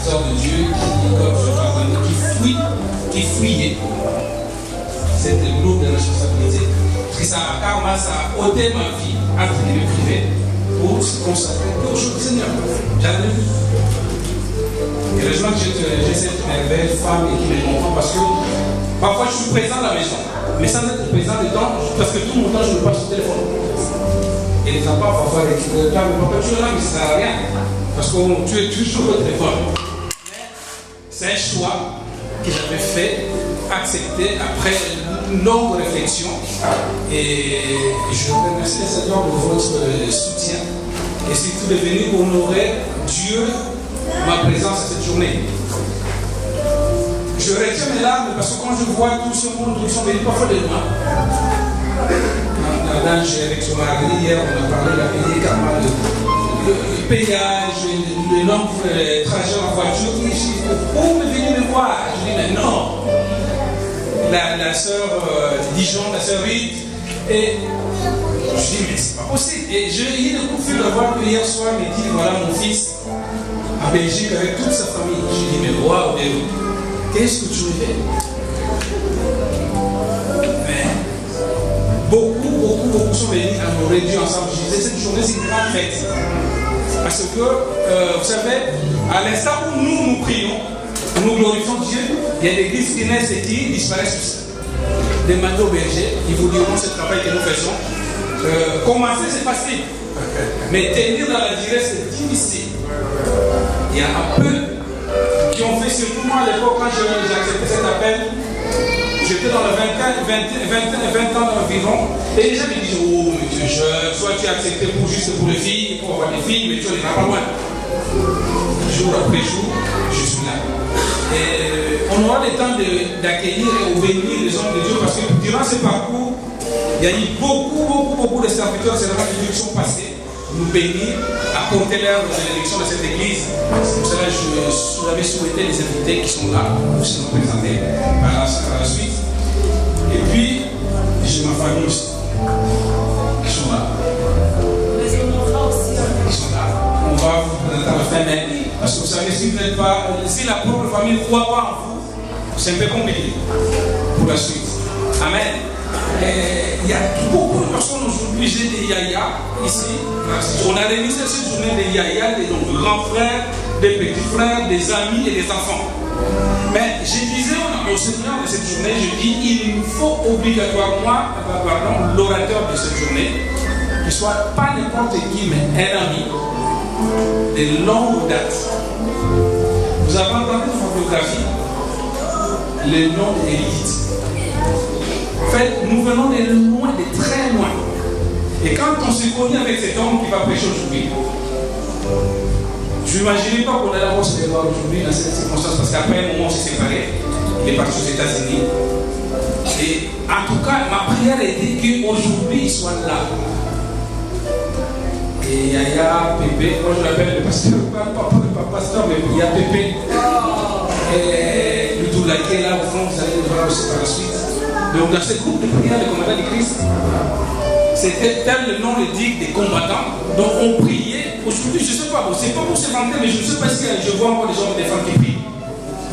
serviteur de Dieu qui fouillait cette lourde responsabilité. Parce que ça a ôté ma vie entre les privés pour se consacrer au jour du Seigneur. J'avais vu. Heureusement que j'ai cette belle femme et qui me comprend parce que parfois je suis présent à la maison, mais sans être présent dedans, parce que tout mon temps je me passe au téléphone. Et les enfants parfois récupèrent, mais papa tu es là, mais ça ne sert à rien. Parce que tu es toujours au téléphone. C'est un choix que j'avais fait, accepté après une longue réflexion. Et je remercie le Seigneur de votre soutien. Et surtout de venir honorer Dieu, ma présence à cette journée. Je retiens mes larmes parce que quand je vois tout ce monde, ils sont venus parfois de loin. Avec son mari, hier, on a parlé de la payer carrément le payage, le long trajet en voiture. Pour venir me voir, je dis mais non. La soeur Dijon, la soeur Rite, et je dis mais c'est pas possible. Et j'ai eu le coup de fil de voir que hier soir, il me dit voilà mon fils en Belgique avec toute sa famille. Je dis mais waouh, qu'est-ce que tu veux faire? Beaucoup sont venus à nous réduire ensemble. Je disais, cette journée, c'est une grande fête. Parce que, vous savez, à l'instant où nous prions, nous glorifions Dieu, il y a des églises qui naissent et qui disparaissent aussi. Des manteaux bergers, ils vous diront ce travail que nous faisons. Commencer, c'est facile. Mais tenir dans la durée, c'est difficile. Il y en a peu qui ont fait, surtout moi à l'époque, quand j'ai accepté cet appel. J'étais dans le 20 ans environ, et les gens me disent, oh, mais tu es jeune, soit tu es accepté juste pour les filles, pour avoir des filles, mais tu n'en as pas loin. Jour après jour, je suis là. Et on aura le temps d'accueillir et de bénir les hommes de Dieu, parce que durant ce parcours, il y a eu beaucoup de serviteurs, c'est vraiment de Dieu qui sont passés, nous bénir, apporter l'heure de l'élection de cette église. C'est pour cela que j'avais souhaité les invités qui sont là, pour se représenter par la suite. Et puis, j'ai ma famille aussi, qui sont là. Les honoras aussi. Ils sont là. On va vous présenter à la fin, mais parce que vous savez, si vous n'êtes pas, si la propre famille ne croit pas en vous, c'est un peu compliqué pour la suite. Amen. Il y a beaucoup de personnes aujourd'hui, j'ai des yaya ici. On a réuni cette journée des yaya, des grands frères, des petits frères, des amis et des enfants. Mais je disais au Seigneur de cette journée, je dis, il nous faut obligatoirement, l'orateur de cette journée, qu'il ne soit pas n'importe qui, mais un ami de longue date. Vous avez entendu une photographie, le nom d'Élite. En fait, nous venons de loin, de très loin. Et quand on s'est connu avec cet homme qui va prêcher aujourd'hui, je n'imaginais pas qu'on allait avoir ce débat aujourd'hui dans cette circonstance, parce qu'après un moment on s'est séparés, il est parti aux États-Unis. Et en tout cas, ma prière était qu'aujourd'hui il soit là. Et Yaya, Pépé, moi je l'appelle le pasteur, pas le pasteur, mais il y a Pépé. Et le Doula qui est là au fond, vous allez le voir aussi par la suite. Donc dans ce groupe de prière, le commandant de Christ, c'était tel le nom le dit des combattants. Donc on priait. Aujourd'hui, je ne sais pas, c'est pas pour se vanter, mais je ne sais pas si je vois encore des hommes et des femmes qui prient.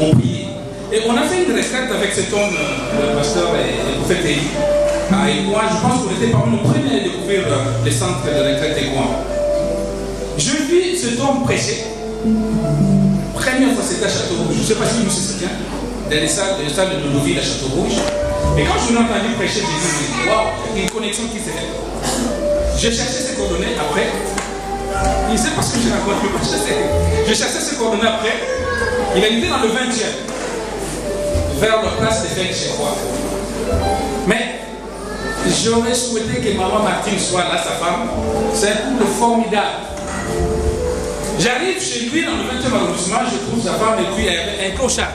On priait. Et on a fait une retraite avec cet homme, le pasteur et le prophète Élie. Et moi, je pense qu'on était parmi les premiers à découvrir les centres de retraite et quoi. Je vis cet homme prêcher. Première fois, c'était à Château-Rouge. Je ne sais pas si vous se souvenez, dans les salles de Lodoville à Château-Rouge. Et quand je l'ai entendu prêcher, j'ai dit, waouh, il y a une connexion qui s'est faite. J'ai cherché ses coordonnées après. Il sait parce que je raconte, j'ai cherché ses coordonnées après. Il était dans le 20e, vers la place des fêtes chez moi. Mais j'aurais souhaité que maman Martine soit là, sa femme. C'est un couple formidable. J'arrive chez lui dans le 20e arrondissement, je trouve sa femme et puis il y avait un clochard.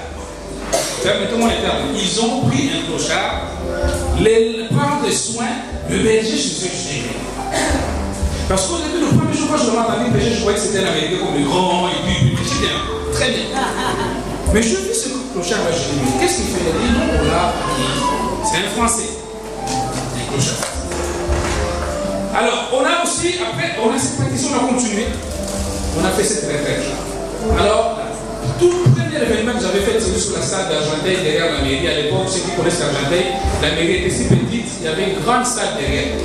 Permettez-moi les termes. Ils ont pris un clochard, les prendre des soins, le berger chez eux, je dis. Parce qu'au début, le premier jour, quand je l'ai entendu prêcher, je croyais que c'était un Américain comme le grand, et puis il prêchait bien, très bien. Mais je vis ce clochard-là, je dis, mais qu'est-ce qu'il fait? Il dit, non, là, c'est un Français. Un clochard. Alors, on a aussi, après, on a cette pétition, on a continué. On a fait cette retraite-là. Alors, toute salle d'Argenteuil derrière la mairie. À l'époque, ceux qui connaissent Argenteuil, la mairie était si petite, il y avait une grande salle derrière.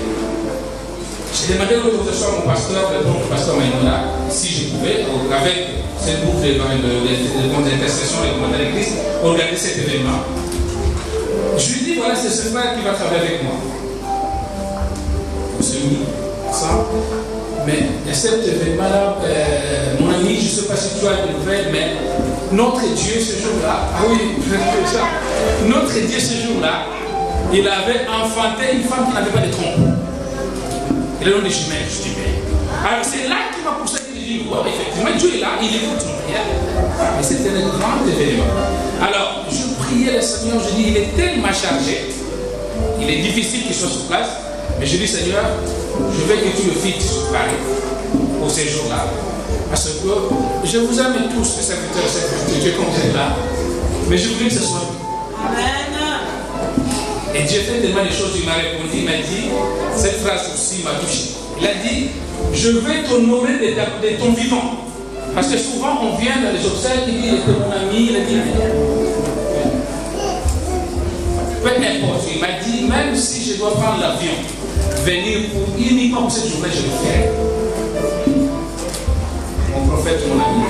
J'ai demandé l'autorisation à mon pasteur, le pasteur Maïmona, si je pouvais, avec ce groupe d'intercession et de commandes de l'Église, organiser cet événement. Je lui dis, voilà, c'est ce frère qui va travailler avec moi. C'est lui, ça. Mais cet événement-là, mon ami, je ne sais pas si tu as des nouvelles, mais notre Dieu ce jour-là, ah oui, notre Dieu ce jour-là, il avait enfanté une femme qui n'avait pas de trompe. Il a donné des jumelles, je dis, mais. Alors c'est là qu'il m'a poussé, il dit, wow, effectivement, Dieu est là, il écoute son prière. Mais c'était un grand événement. Alors, je priais le Seigneur, je dis, il est tellement chargé, il est difficile qu'il soit sur place, mais je dis, Seigneur, je veux que tu le fites sur Paris pour ces jours-là. Parce que je vous aime tous, les serviteurs de Dieu, comme vous êtes là, mais je voulais que ce soit lui. Amen. Et Dieu fait tellement de choses, il m'a répondu, il m'a dit, cette phrase aussi m'a touché. Il a dit, je vais t'honorer de ton vivant. Parce que souvent on vient dans les obsèques, il dit, il était mon ami, il a dit, peu importe, il m'a dit, même si je dois prendre l'avion, venir pour uniquement pour cette journée, je le ferai. Mon prophète, mon ami.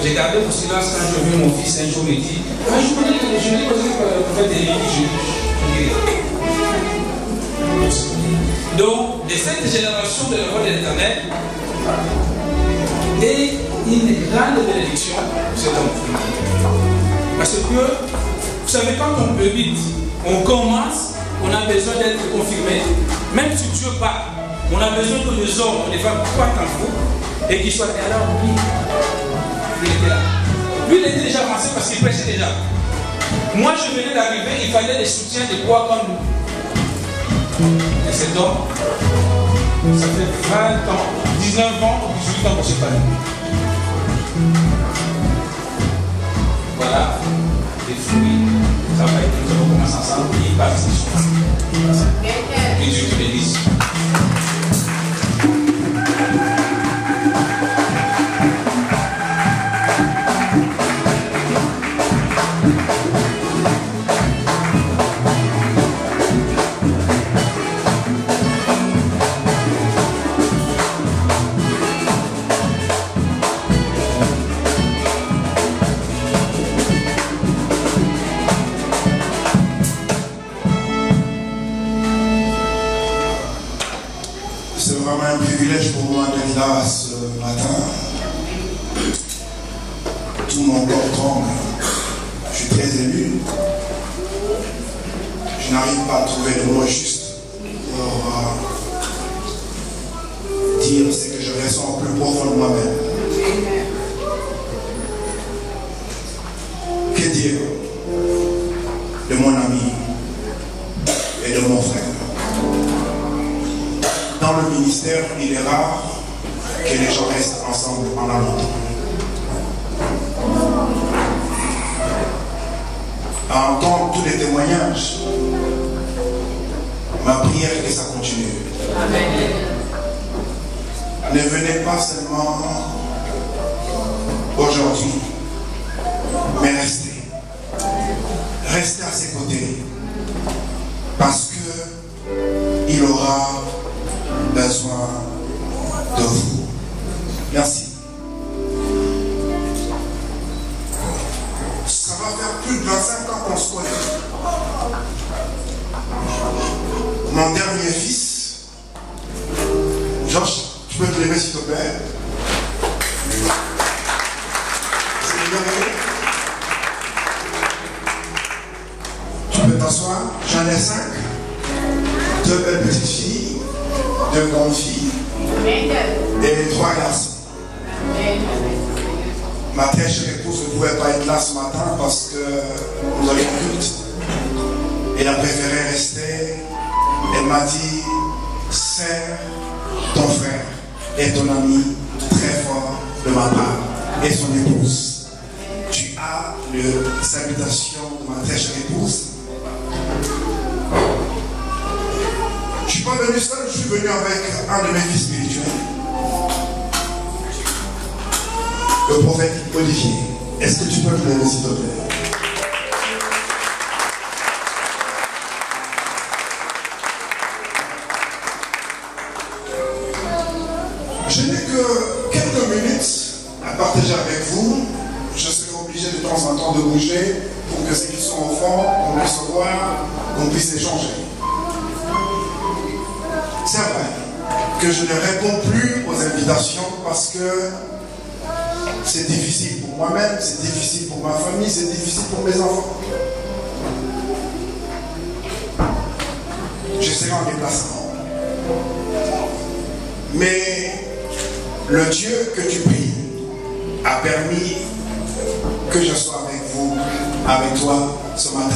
J'ai gardé mon silence quand je vu mon fils un jour me dit, je me dis parce que le prophète Élie, donc, de cette génération de la voix de l'Éternel, et une grande bénédiction pour cet homme. Parce que, vous savez, quand on débute, on commence, on a besoin d'être confirmé. Même si Dieu parle, on a besoin que les hommes, les femmes croient en vous et qu'ils soient là. Et alors, lui, il était là. Lui, il était déjà avancé parce qu'il prêchait déjà. Moi, je venais d'arriver, il fallait des soutiens de quoi comme nous. Et cet homme, ça fait 20 ans, 19 ans ou 18 ans qu'on se parle. Voilà, les fruits, ça va être, nous allons commencer ensemble, et il passe ces choses. Que Dieu te bénisse. Pour moi d'être là ce matin. Tout mon corps tremble. Je suis très ému. Je n'arrive pas à trouver le mot juste pour dire ce que je ressens au plus profond de moi-même. Que dire de mon ami et de mon frère? Dans le ministère, il est rare que les gens restent ensemble pendant longtemps. À entendre tous les témoignages, ma prière est que ça continue. Amen. Ne venez pas seulement aujourd'hui, mais restez. Restez à ses côtés. Parce qu'il aura besoin de vous. Merci. Ça va faire plus de 25 ans qu'on se connaît. Mon dernier fils, Georges, tu peux te lever s'il te plaît. C'est bien. Tu peux t'asseoir. J'en ai 5. 2 belles petites filles. 2 grandes filles. et 3 garçons. Ma très chère épouse ne pouvait pas être là ce matin parce que nous avions culte. Elle a préféré rester. Elle m'a dit, serre ton frère et ton ami très fort de ma part et son épouse. Tu as les salutations de ma très chère épouse. Je ne suis pas venu seul, je suis venu avec un de mes fils spirituels. Le prophète Olivier. Est-ce que tu peux te lever s'il te plaît? Je n'ai que quelques minutes à partager avec vous. Je serai obligé de temps en temps de bouger pour que ceux qui sont au fond, qu'on puisse se voir, qu'on puisse échanger. C'est vrai que je ne réponds plus aux invitations parce que c'est difficile pour moi-même, c'est difficile pour ma famille, c'est difficile pour mes enfants. Je serai en déplacement. Mais le Dieu que tu pries a permis que je sois avec vous, avec toi ce matin.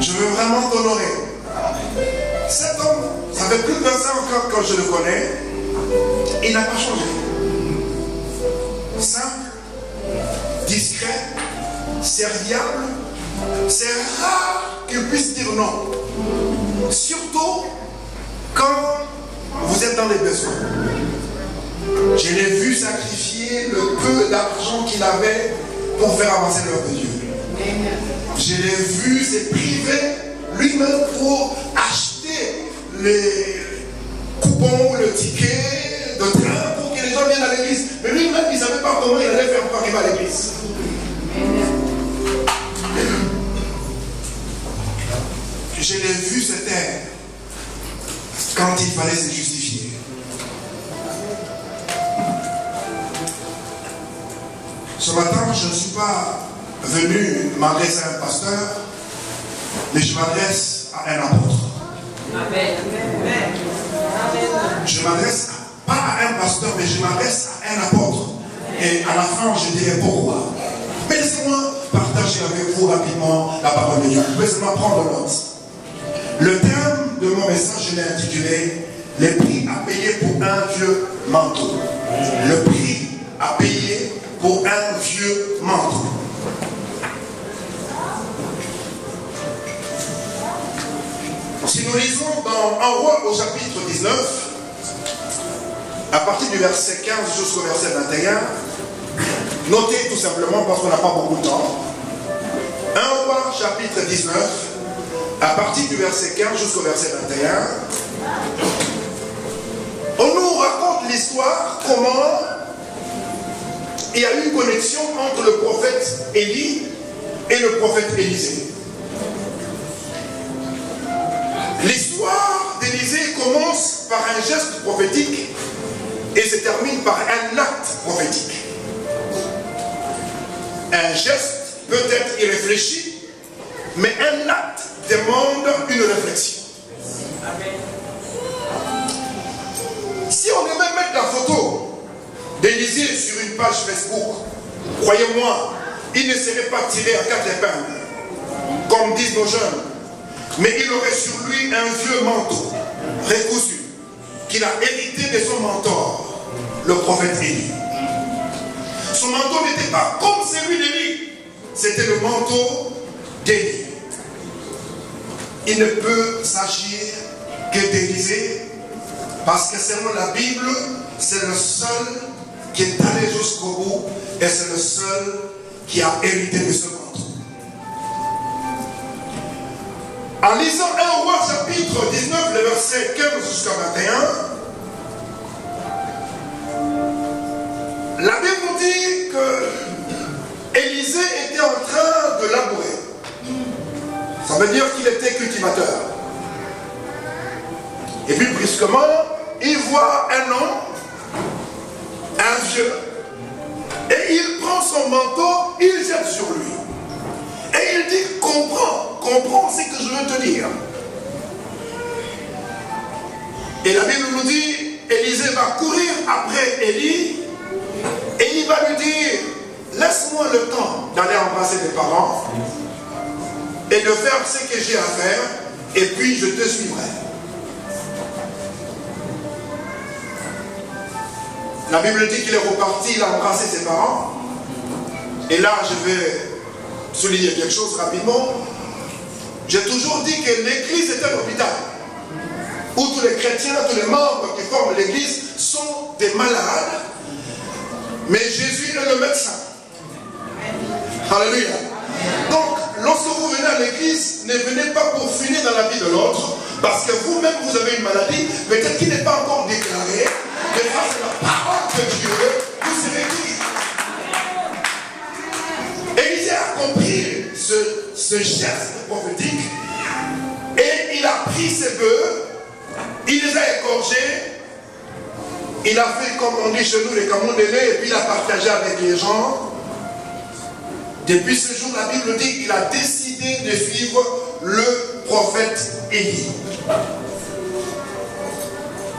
Je veux vraiment t'honorer. Cet homme, ça fait plus de 20 ans encore quand je le connais, il n'a pas changé. Simple, discret, serviable, c'est rare qu'il puisse dire non. Surtout quand vous êtes dans les besoins. Je l'ai vu sacrifier le peu d'argent qu'il avait pour faire avancer l'œuvre de Dieu. Je l'ai vu se priver lui-même pour acheter les coupons, le ticket de train pour que les gens viennent à l'église. Mais lui-même, il ne savait pas comment il allait faire pour arriver à l'église. Je l'ai vu se taire quand il fallait se justifier. Ce matin, je ne suis pas venu m'adresser à un pasteur, mais je m'adresse à un apôtre. Amen. Je m'adresse pas à un pasteur, mais je m'adresse à un apôtre. Et à la fin, je dirai pourquoi. Mais laissez-moi partager avec vous rapidement la parole de Dieu. Vous pouvez seulement prendre note. Le thème de mon message, je l'ai intitulé « Les prix à payer pour un vieux manteau ». Le prix à payer pour un vieux manteau. Si nous lisons dans 1 Roi au chapitre 19, à partir du verset 15 jusqu'au verset 21, notez tout simplement parce qu'on n'a pas beaucoup de temps. 1 Roi chapitre 19, à partir du verset 15 jusqu'au verset 21, on nous raconte l'histoire comment il y a eu une connexion entre le prophète Élie et le prophète Élisée. L'histoire d'Élisée commence par un geste prophétique et se termine par un acte prophétique. Un geste peut être irréfléchi, mais un acte demande une réflexion. Si on devait mettre la photo d'Élisée sur une page Facebook, croyez-moi, il ne serait pas tiré à 4 épingles, comme disent nos jeunes, mais il aurait sur lui un vieux manteau recousu qu'il a hérité de son mentor, le prophète Élie. Son manteau n'était pas comme celui d'Élie, c'était le manteau d'Élie. Il ne peut s'agir que d'Élisée, parce que selon la Bible, c'est le seul qui est allé jusqu'au bout et c'est le seul qui a hérité de ce manteau. En lisant 1 Roi chapitre 19, le verset 15 jusqu'à 21, la Bible nous dit que Élisée était en train de labourer. Ça veut dire qu'il était cultivateur. Et puis brusquement, il voit un homme, un vieux, et il prend son manteau, il jette sur lui. Et il dit, comprends ce que je veux te dire. Et la Bible nous dit, Élisée va courir après Élie et il va lui dire, laisse-moi le temps d'aller embrasser mes parents et de faire ce que j'ai à faire et puis je te suivrai. La Bible dit qu'il est reparti, il a embrassé ses parents. Et là, je vais souligner quelque chose rapidement. J'ai toujours dit que l'église est un hôpital où tous les chrétiens, tous les membres qui forment l'église sont des malades, mais Jésus est le médecin. Alléluia. Donc, lorsque vous venez à l'église, ne venez pas pour finir dans la vie de l'autre, parce que vous-même vous avez une maladie, peut-être qui n'est pas encore déclarée, mais grâce à la parole de Dieu, vous serez guéris. Élisée a compris ce geste prophétique et il a pris ses bœufs, il les a égorgés, il a fait comme on dit chez nous les camondélés et puis il a partagé avec les gens. Depuis ce jour, la Bible dit qu'il a décidé de suivre le prophète Élie.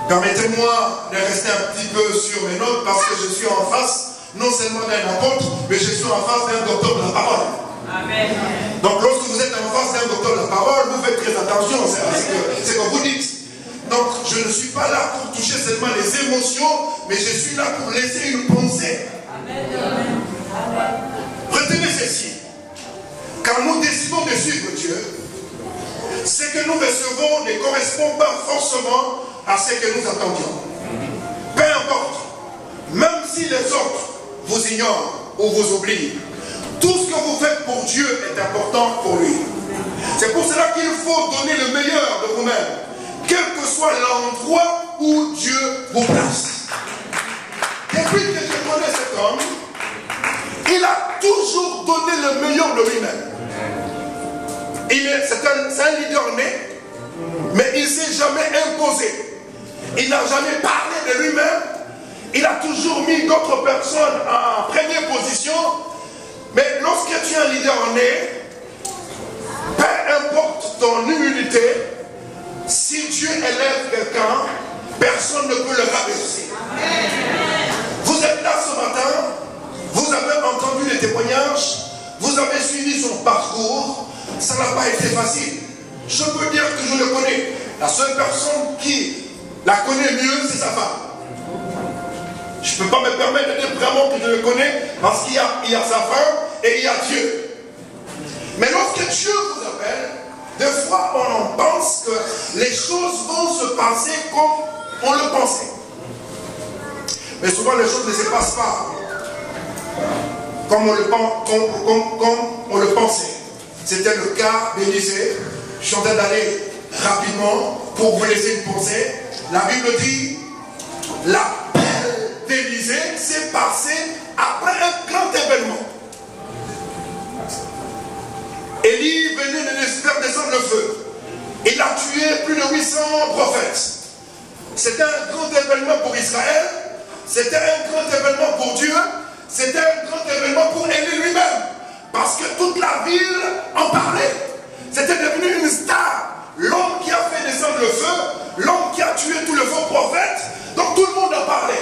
Permettez-moi de rester un petit peu sur mes notes parce que je suis en face non seulement d'un apôtre, mais je suis en face d'un docteur de la parole. Amen. Donc lorsque vous êtes en face d'un docteur de la parole, vous faites très attention, c'est ce que vous dites. Donc je ne suis pas là pour toucher seulement les émotions, mais je suis là pour laisser une pensée. Amen. Retenez ceci. Quand nous décidons de suivre Dieu, ce que nous recevons ne correspond pas forcément à ce que nous attendions. Peu importe, même si les autres vous ignorent ou vous oublient, tout ce que vous faites pour Dieu est important pour lui. C'est pour cela qu'il faut donner le meilleur de vous-même, quel que soit l'endroit où Dieu vous place. Depuis que je connais cet homme, il a toujours donné le meilleur de lui-même. C'est un leader né, mais il ne s'est jamais imposé. Il n'a jamais parlé de lui-même. Il a toujours mis d'autres personnes en première position. Mais lorsque tu es un leader né, peu importe ton humilité, si Dieu élève quelqu'un, personne ne peut le rabaisser. Vous êtes là ce matin, vous avez entendu les témoignages, vous avez suivi son parcours, ça n'a pas été facile. Je peux dire que je le connais. La seule personne qui la connaît mieux, c'est sa femme. Je ne peux pas me permettre de dire vraiment que je le connais, parce qu'il y a sa femme et il y a Dieu. Mais lorsque Dieu vous appelle, des fois on pense que les choses vont se passer comme on le pensait. Mais souvent les choses ne se passent pas comme on le pensait. C'était le cas d'Élisée. Je suis en train d'aller rapidement pour vous laisser une pensée. La Bible dit, l'appel d'Élisée s'est passé après un grand événement. Élie venait de faire descendre le feu. Il a tué plus de 800 prophètes. C'était un grand événement pour Israël. C'était un grand événement pour Dieu. C'était un grand événement pour Élie lui-même. Parce que toute la ville en parlait. C'était devenu une star. L'homme qui a fait descendre le feu, l'homme qui a tué tous les faux prophètes. Donc tout le monde en parlait.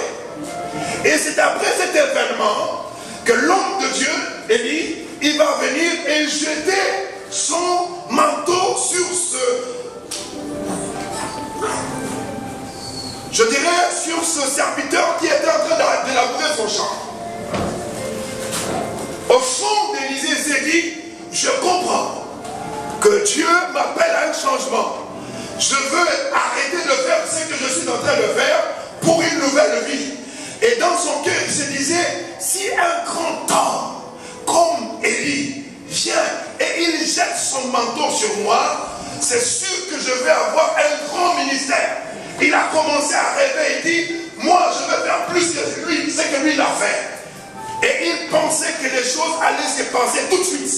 Et c'est après cet événement que l'homme de Dieu, Élie, il va venir et jeter son manteau sur ce serviteur qui était en train de labourer son champ. Au fond d'Élisée s'est dit, je comprends que Dieu m'appelle à un changement. Je veux arrêter de faire ce que je suis en train de faire pour une nouvelle vie. Et dans son cœur, il se disait, si un grand homme comme Élie vient et il jette son manteau sur moi, c'est sûr que je vais avoir un grand ministère. Il a commencé à rêver et dit, moi je vais faire plus que lui, ce que lui il a fait. Et il pensait que les choses allaient se passer tout de suite.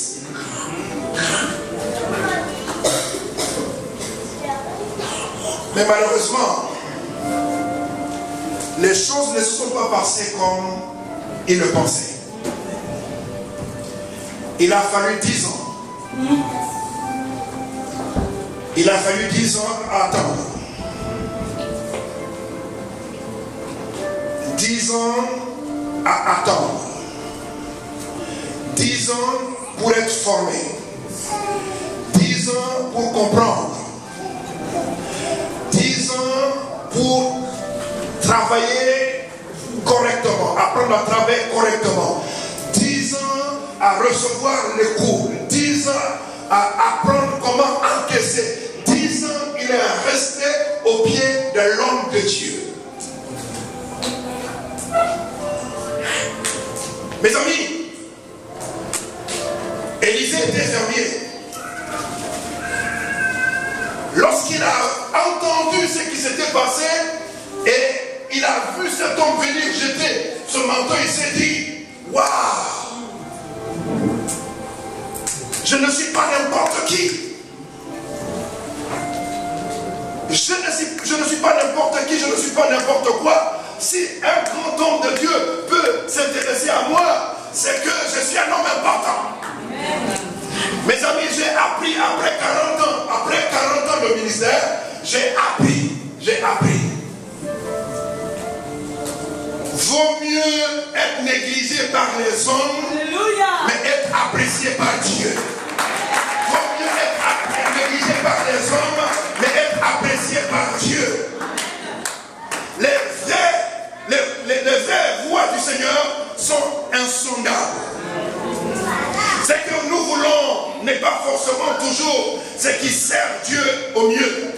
Mais malheureusement, les choses ne se sont pas passées comme il le pensait. Il a fallu 10 ans. Il a fallu 10 ans à attendre. 10 ans à attendre. 10 ans pour être formé. 10 ans pour comprendre. 10 ans pour travailler correctement, apprendre à travailler correctement. 10 ans à recevoir les cours. 10 ans à apprendre comment encaisser. 10 ans, il est resté au pied de l'homme de Dieu. Mes amis, Élisée était fermier. Lorsqu'il a entendu ce qui s'était passé et il a vu cet homme venir jeter ce manteau, il s'est dit, waouh, je ne suis pas n'importe qui. Je ne suis pas n'importe qui, je ne suis pas n'importe quoi. Si un grand homme de Dieu peut s'intéresser à moi, c'est que je suis un homme important. Mes amis, j'ai appris après 40 ans de ministère, j'ai appris. Vaut mieux être négligé par les hommes, mais être apprécié par Dieu. Vaut mieux être négligé par les hommes, mais être apprécié par Dieu. Les vraies voies du Seigneur sont insondables. Ce que nous voulons n'est pas forcément toujours ce qui sert Dieu au mieux.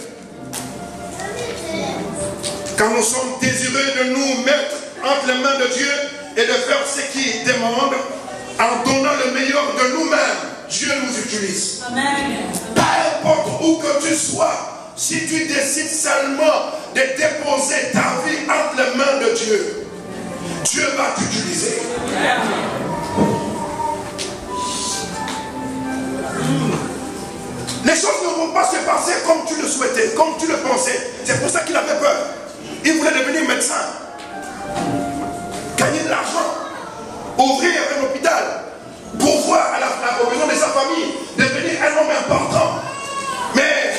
Quand nous sommes désireux de nous mettre entre les mains de Dieu et de faire ce qu'il demande, en donnant le meilleur de nous-mêmes, Dieu nous utilise. Amen. Peu importe où que tu sois, si tu décides seulement de déposer ta vie entre les mains de Dieu, Dieu va t'utiliser. Les choses ne vont pas se passer comme tu le souhaitais, comme tu le pensais. C'est pour ça qu'il avait peur. Il voulait devenir médecin, gagner de l'argent, ouvrir un hôpital, pourvoir aux besoins de sa famille, devenir un homme important. Mais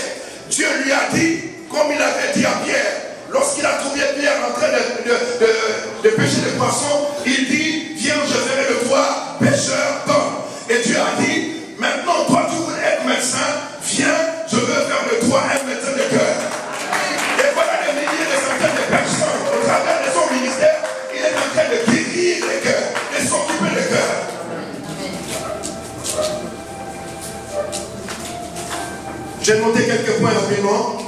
Dieu lui a dit, comme il avait dit à Pierre, lorsqu'il a trouvé Pierre en train de pêcher des poissons, il dit, viens, je ferai de toi pêcheur d'hommes. Et Dieu a dit, maintenant toi tu veux être médecin, viens, je veux faire de toi un médecin de cœur. Et voilà des milliers, des centaines de personnes, au travers de son ministère, il est en train de guérir les cœurs, de s'occuper des cœurs. J'ai noté quelques points rapidement.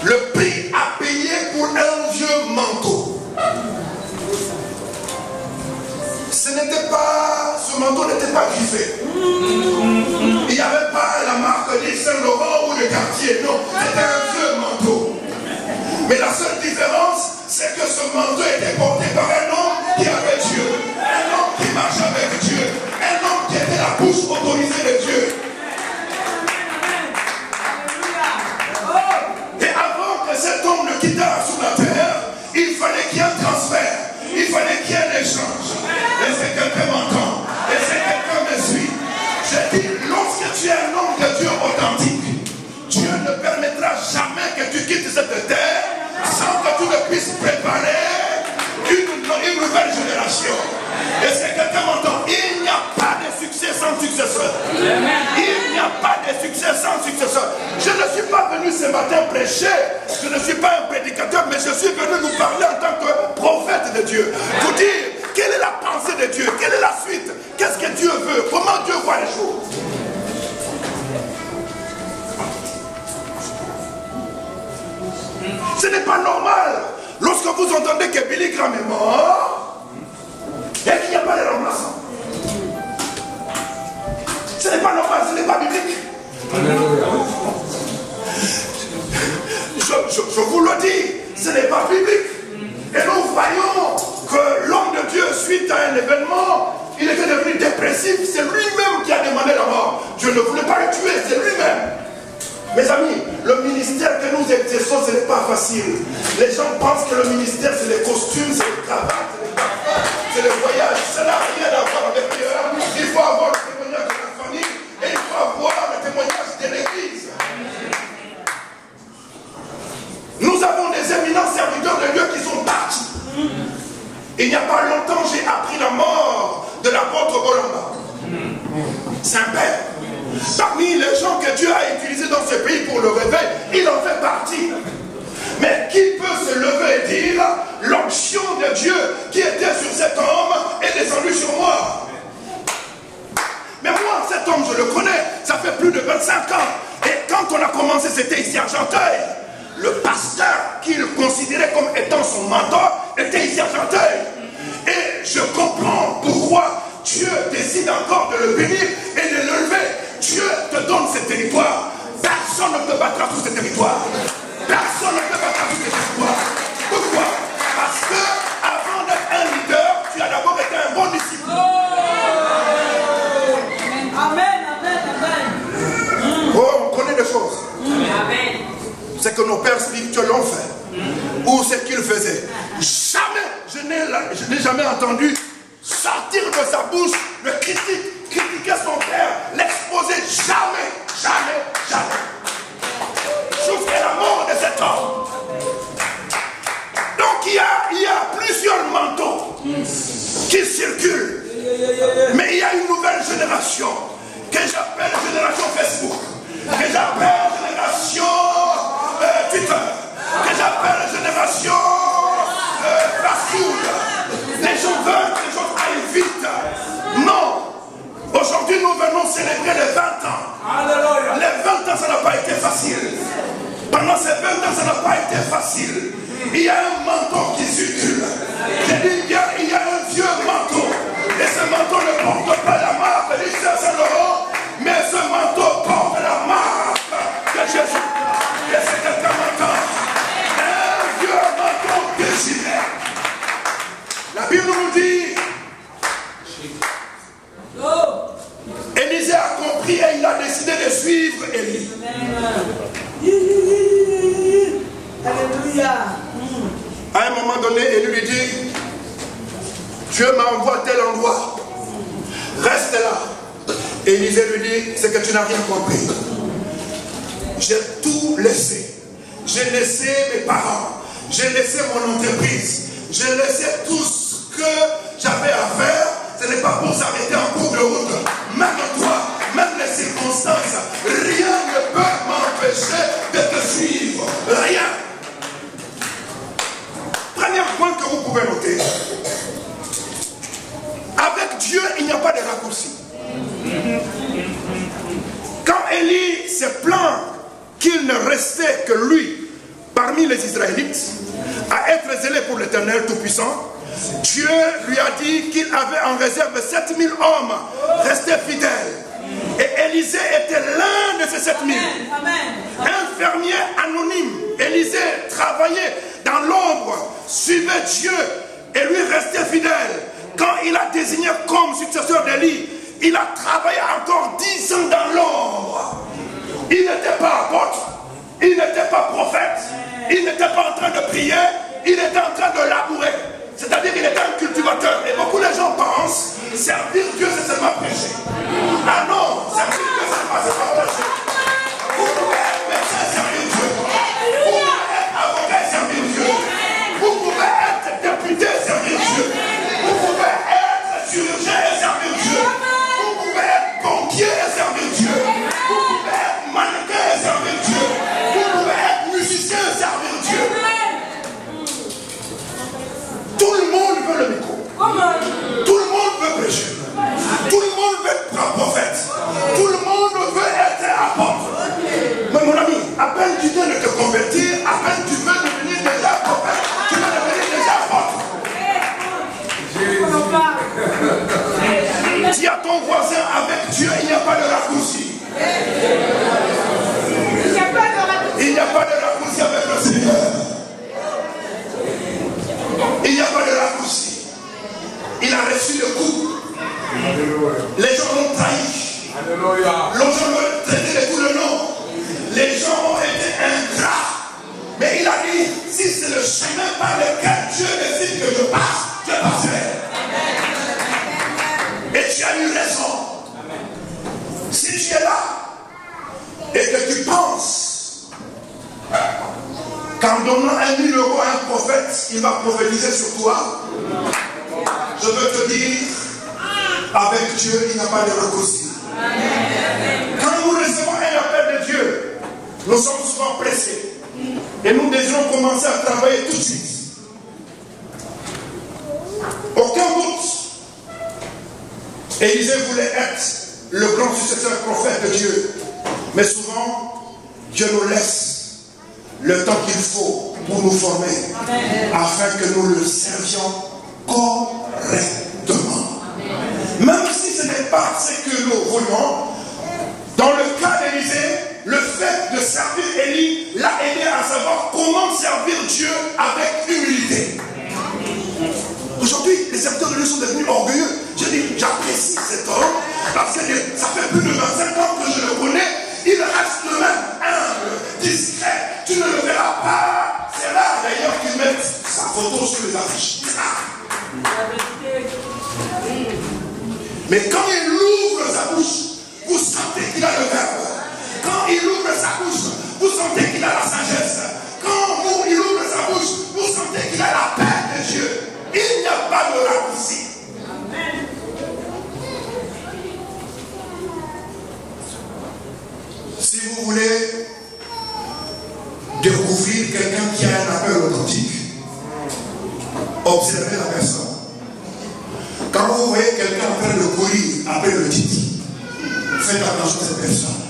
Le prix à payer pour un vieux manteau. Ce manteau n'était pas griffé. Il n'y avait pas la marque de Saint-Laurent ou de Cartier. Non, c'était un vieux manteau. Mais la seule différence, c'est que ce manteau était porté par un homme qui avait Dieu. Un homme qui marche avec Dieu. Un homme qui était la bouche autorisée de Dieu. Et avant que cet homme ne quittât sur la terre, il fallait qu'il y ait un transfert. Il fallait qu'il y ait un échange. Et c'est quelqu'un m'entend. Et c'est quelqu'un me suit. J'ai dit, lorsque tu es un homme de Dieu authentique, Dieu ne permettra jamais que tu quittes cette terre sans que tu ne puisses préparer une nouvelle génération. Et c'est quelqu'un m'entend. Il n'y a pas de succès sans successeur. Il n'y a pas de succès sans successeur. Je ne suis pas venu ce matin prêcher. Je ne suis pas un prédicateur, mais je suis venu nous parler en tant que prophète de Dieu. Vous dire quelle est la pensée de Dieu, quelle est la suite, qu'est-ce que Dieu veut, comment Dieu voit les choses. Ce n'est pas normal lorsque vous entendez que Billy Graham est mort et qu'il n'y a pas de remplaçant. Ce n'est pas normal, ce n'est pas biblique. Je vous le dis, ce n'est pas biblique. Et nous voyons que l'homme de Dieu, suite à un événement, il était devenu dépressif. C'est lui-même qui a demandé la mort. Dieu ne voulait pas le tuer, c'est lui-même. Mes amis, le ministère que nous exerçons, ce n'est pas facile. Les gens pensent que le ministère, c'est les costumes, c'est les cravates, c'est les parfums, c'est les voyages. Ça n'a rien à voir avec Dieu. Il faut avoir le témoignage de la famille et il faut avoir le témoignage de l'église. Nous avons des éminences n'y a pas longtemps, j'ai appris la mort de l'apôtre Bolamba. Saint-Père. Parmi les gens que Dieu a utilisés dans ce pays pour le réveil, il en fait partie. Mais qui peut se lever et dire l'onction de Dieu qui était sur cet homme est descendue sur moi? Mais moi, cet homme, je le connais, ça fait plus de 25 ans. Et quand on a commencé, c'était ici à Argenteuil. Le pasteur qu'il considérait comme étant son mentor était ici à Argenteuil. Et je comprends pourquoi Dieu décide encore de le bénir et de le lever. Dieu te donne ce territoire. Personne ne te battra sur ce territoire. Personne ne te battra sur ce territoire. Pourquoi? Parce que avant d'être un leader, tu as d'abord été un bon disciple. Amen, amen, amen. Oh, on connaît des choses. Amen. C'est que nos pères spirituels l'ont fait. Ou ce qu'ils faisaient. Jamais, je n'ai jamais entendu sortir de sa bouche le critiquer son père, l'exposer. Jamais, jamais, jamais. Jusqu'à la mort de cet homme. Donc il y a plusieurs manteaux qui circulent. Mais il y a une nouvelle génération que j'appelle génération Facebook, que j'appelle génération Twitter, que j'appelle génération Facebook. Les gens veulent que les gens aillent vite. Non. Aujourd'hui, nous venons célébrer les 20 ans. Alléluia. Les 20 ans, ça n'a pas été facile. Pendant ces 20 ans, ça n'a pas été facile. Il y a un manteau qui circule. J'ai dit bien, il y a un vieux manteau. Et ce manteau ne porte pas la marque de Saint-Laurent, mais ce manteau porte la marque de Jésus. Et c'est quelqu'un m'entend. Un vieux manteau déchiré. La Bible nous dit, Élisée a compris et il a décidé de suivre Élie. Alléluia. À un moment donné, Élie lui dit, Dieu m'envoie à tel endroit. Reste là. Élisée lui dit, c'est que tu n'as rien compris. J'ai tout laissé. J'ai laissé mes parents. J'ai laissé mon entreprise. J'ai laissé tout ce que j'avais à faire. Ce n'est pas pour s'arrêter en cours de route. Même toi, même les circonstances, rien ne peut m'empêcher de te suivre. Rien. Premier point que vous pouvez noter. Avec Dieu, il n'y a pas de raccourci. Quand Élie se plaint qu'il ne restait que lui parmi les Israélites à être zélé pour l'Éternel Tout-Puissant, Dieu lui a dit qu'il avait en réserve 7000 hommes restés fidèles. Et Élisée était l'un de ces 7000. Un fermier anonyme. Élisée travaillait dans l'ombre, suivait Dieu et lui restait fidèle. Quand il a désigné comme successeur d'Élie, il a travaillé encore 10 ans dans l'ombre. Il n'était pas apôtre, il n'était pas prophète, il n'était pas en train de prier, il était en train de labourer. C'est-à-dire qu'il était un cultivateur. Et beaucoup de gens pensent servir Dieu, c'est seulement prêcher. Ah non, servir Dieu, c'est pas prêcher. Vous pouvez être médecin et servir Dieu. Vous pouvez être avocat et servir Dieu. Vous pouvez être député et servir Dieu. Vous pouvez être chirurgien et servir Dieu. Vous pouvez être banquier et servir Dieu. Vous pouvez être mannequin et servir Dieu. Vous pouvez être musicien et servir Dieu. Tout le monde veut le micro. Tout le monde veut prêcher. Tout le monde veut être prophète. Tout le monde veut être apôtre. Mais mon ami, à peine tu viens de te convertir, à peine tu veux devenir déjà prophète, tu veux devenir déjà apôtre. Dis à ton voisin, avec Dieu, il n'y a pas de raccourci. Il n'y a pas de raccourci avec le Seigneur. Il n'y a pas de raccourci. Il a reçu le coup. Les gens l'ont trahi. Les gens l'ont traité de tout le nom. Les gens ont été ingrats. Mais il a dit, si c'est le chemin par lequel Dieu décide que je passe, je passerai. Et tu as eu raison. Si tu es là et que tu penses qu'en donnant 1 000 € à un prophète, il va prophétiser sur toi, Je veux te dire, avec Dieu, il n'y a pas de raccourci. Quand nous recevons un appel de Dieu, nous sommes souvent pressés. Et nous désirons commencer à travailler tout de suite. Aucun doute. Élisée voulait être le grand successeur prophète de Dieu. Mais souvent, Dieu nous laisse le temps qu'il faut pour nous former. Afin que nous le servions correctement. Même si ce n'est pas ce que nous voulons, dans le cas d'Élisée, le fait de servir Élie l'a aidé à savoir comment servir Dieu avec humilité. Aujourd'hui, les serviteurs de Dieu sont devenus orgueilleux. Je dis, j'apprécie cet homme parce que ça fait plus de 25 ans que je le connais. Il reste le même humble, discret. Tu ne le verras pas. C'est là d'ailleurs qu'ils mettent sa photo sur les affiches. Mais quand il ouvre sa bouche, vous sentez qu'il a le verbe. Quand il ouvre sa bouche, vous sentez qu'il a la sagesse. Quand il ouvre sa bouche, vous sentez qu'il a la paix de Dieu. Il n'y a pas de raccourci. Si vous voulez découvrir quelqu'un qui a un appel authentique, observez la personne. Quand vous voyez quelqu'un en train de courir après le titre, faites attention à cette personne.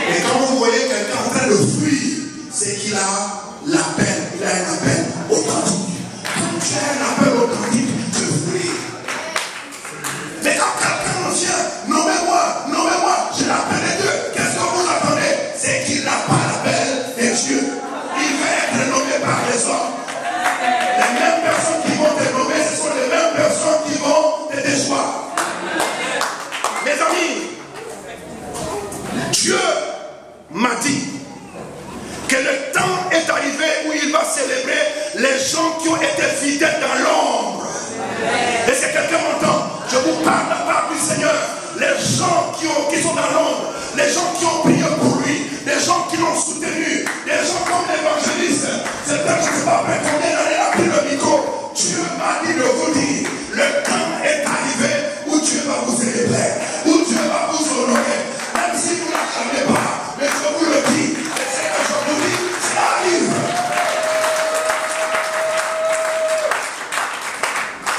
Et quand vous voyez quelqu'un en train de fuir, c'est qu'il a l'appel, il a un appel authentique. Quand tu as un appel authentique, tu fuis. Mais quand quelqu'un vient, nommez-moi, j'ai l'appel de Dieu. Qu'est-ce que vous attendez? C'est qu'il n'a pas l'appel de Dieu. Il va être nommé par les hommes. Les mêmes personnes qui vont te nommer, ce sont les mêmes personnes qui vont te déchoir. Mes amis, Dieu m'a dit que le temps est arrivé où il va célébrer les gens qui ont été fidèles dans l'ombre. Et si quelqu'un m'entend, je vous parle de la part du Seigneur. Les gens qui sont dans l'ombre, les gens qui ont prié pour lui, les gens qui l'ont soutenu, les gens comme l'évangéliste. C'est peut-être que je ne sais pas prétendre d'aller a pris le micro. Dieu m'a dit de vous dire, le temps est arrivé où Dieu va vous célébrer, où Dieu va vous honorer. Même si vous ne l'attendez pas, mais je vous le dis, et c'est que je vous dis, ça arrive.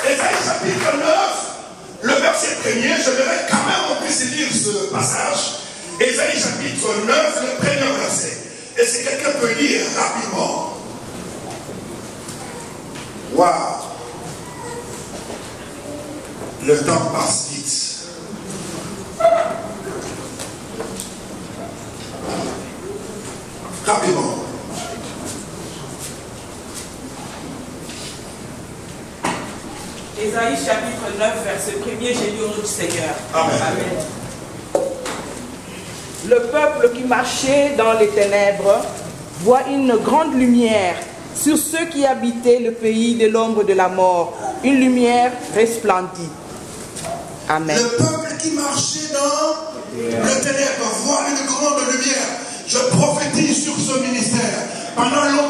Ésaïe chapitre 9, le verset 1er, je vais quand même on puisse lire ce passage. Ésaïe chapitre 9, le premier verset. Et si quelqu'un peut lire rapidement. Waouh! Le temps passe vite. Rapidement. Ésaïe chapitre 9, verset 1er, j'ai lu au nom du Seigneur. Amen. Amen. Le peuple qui marchait dans les ténèbres voit une grande lumière sur ceux qui habitaient le pays de l'ombre de la mort. Une lumière resplendit. Amen. Le peuple qui marchait dans le ténèbre voit une grande lumière. Je prophétise sur ce ministère. Pendant longtemps,